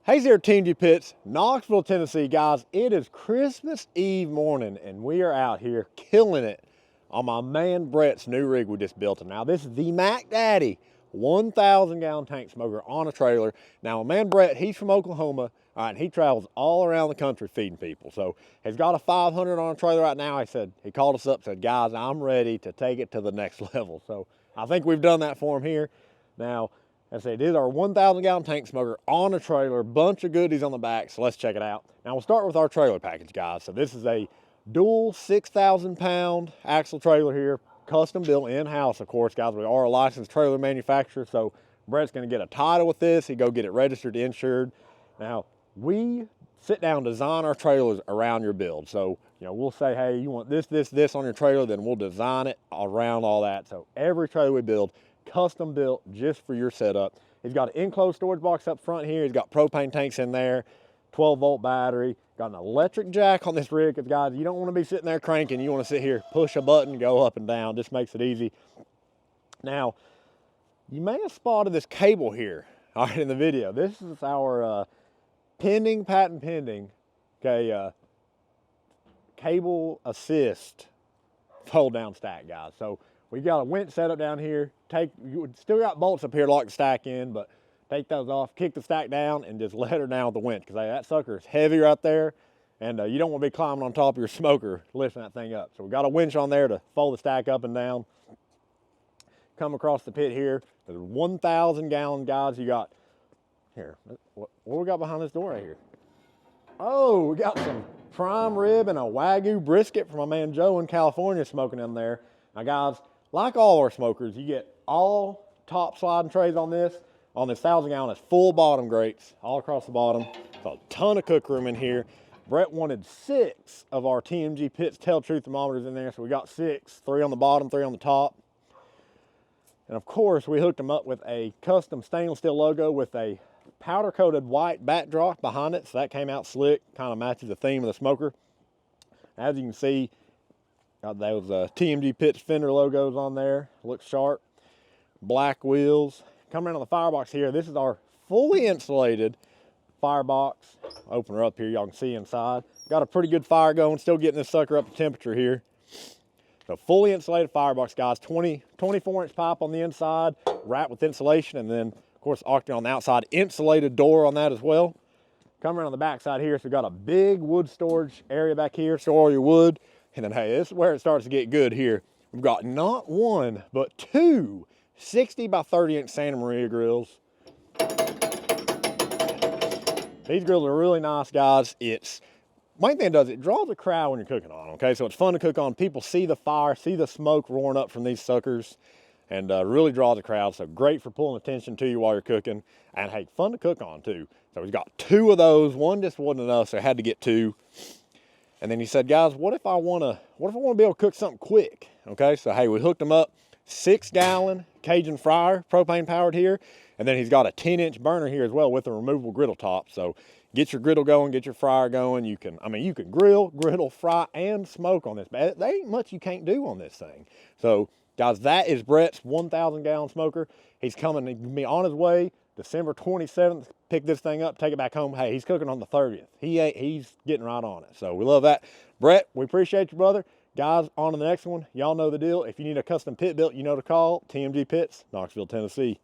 Hey there, Team G Pits, Knoxville, Tennessee, guys. It is Christmas Eve morning, and we are out here killing it on my man Brett's new rig we just built. And now this is the Mac Daddy 1,000 gallon tank smoker on a trailer. Now, my man Brett, he's from Oklahoma, all right, and he travels all around the country feeding people. So he's got a 500 on a trailer right now. He called us up, said, guys, I'm ready to take it to the next level. So I think we've done that for him here. Now, as I said, it is our 1,000 gallon tank smoker on a trailer, bunch of goodies on the back, so let's check it out. Now we'll start with our trailer package, guys. So this is a dual 6,000 pound axle trailer here, custom built in-house, of course, guys. We are a licensed trailer manufacturer, so Brett's gonna get a title with this. He go get it registered, insured. Now, we sit down and design our trailers around your build. So, we'll say, hey, you want this, this, this on your trailer, then we'll design it around all that. So every trailer we build, custom built just for your setup. He's got an enclosed storage box up front here. He's got propane tanks in there, 12-volt battery, got an electric jack on this rig, because guys, you don't want to be sitting there cranking. You want to sit here, push a button, go up and down. Just makes it easy. Now, you may have spotted this cable here, all right, in the video. This is our patent pending, okay, cable assist fold down stack, guys. So we got a winch set up down here. You still got bolts up here to lock the stack in, but take those off, kick the stack down, and just let her down with the winch, because that sucker is heavy right there, and you don't want to be climbing on top of your smoker lifting that thing up. So we got a winch on there to fold the stack up and down. Come across the pit here. There's 1,000 gallon, guys. You got here. What we got behind this door right here? Oh, we got some prime rib and a Wagyu brisket from my man Joe in California smoking in there. Now, guys, like all our smokers, you get all top sliding trays on this. On this 1,000 gallon, it's full bottom grates all across the bottom. There's a ton of cook room in here. Brett wanted 6 of our TMG Pits Tell Truth thermometers in there, so we got 6, 3 on the bottom, 3 on the top. And of course, we hooked them up with a custom stainless steel logo with a powder coated white backdrop behind it, so that came out slick, kind of matches the theme of the smoker. As you can see, got those TMG Pits fender logos on there, looks sharp. Black wheels. Coming around on the firebox here, this is our fully insulated firebox. Open her up here, y'all can see inside. Got a pretty good fire going, still getting this sucker up to temperature here. So fully insulated firebox, guys, 24-inch pipe on the inside, wrapped with insulation, and then, of course, octane on the outside, insulated door on that as well. Coming around on the back side here, so we got a big wood storage area back here, store all your wood. And then, hey, this is where it starts to get good here. We've got not one, but 2 60 by 30 inch Santa Maria grills. These grills are really nice, guys. Main thing it does, it draws a crowd when you're cooking on them, okay? So it's fun to cook on. People see the fire, see the smoke roaring up from these suckers, and really draws a crowd. So great for pulling attention to you while you're cooking. And hey, fun to cook on too. So we've got 2 of those. One just wasn't enough, so I had to get 2. And then he said, guys, what if I want to be able to cook something quick? Okay, so hey, we hooked them up. 6 gallon Cajun fryer, propane powered here. And then he's got a 10-inch burner here as well with a removable griddle top. So get your griddle going, get your fryer going. You can griddle, fry, and smoke on this. But there ain't much you can't do on this thing. So guys, that is Brett's 1,000 gallon smoker. He's coming to be on his way December 27th, pick this thing up, take it back home. Hey, he's cooking on the 30th. He's getting right on it. So we love that. Brett, we appreciate you, brother. Guys, on to the next one. Y'all know the deal. If you need a custom pit built, you know to call. TMG Pits, Knoxville, Tennessee.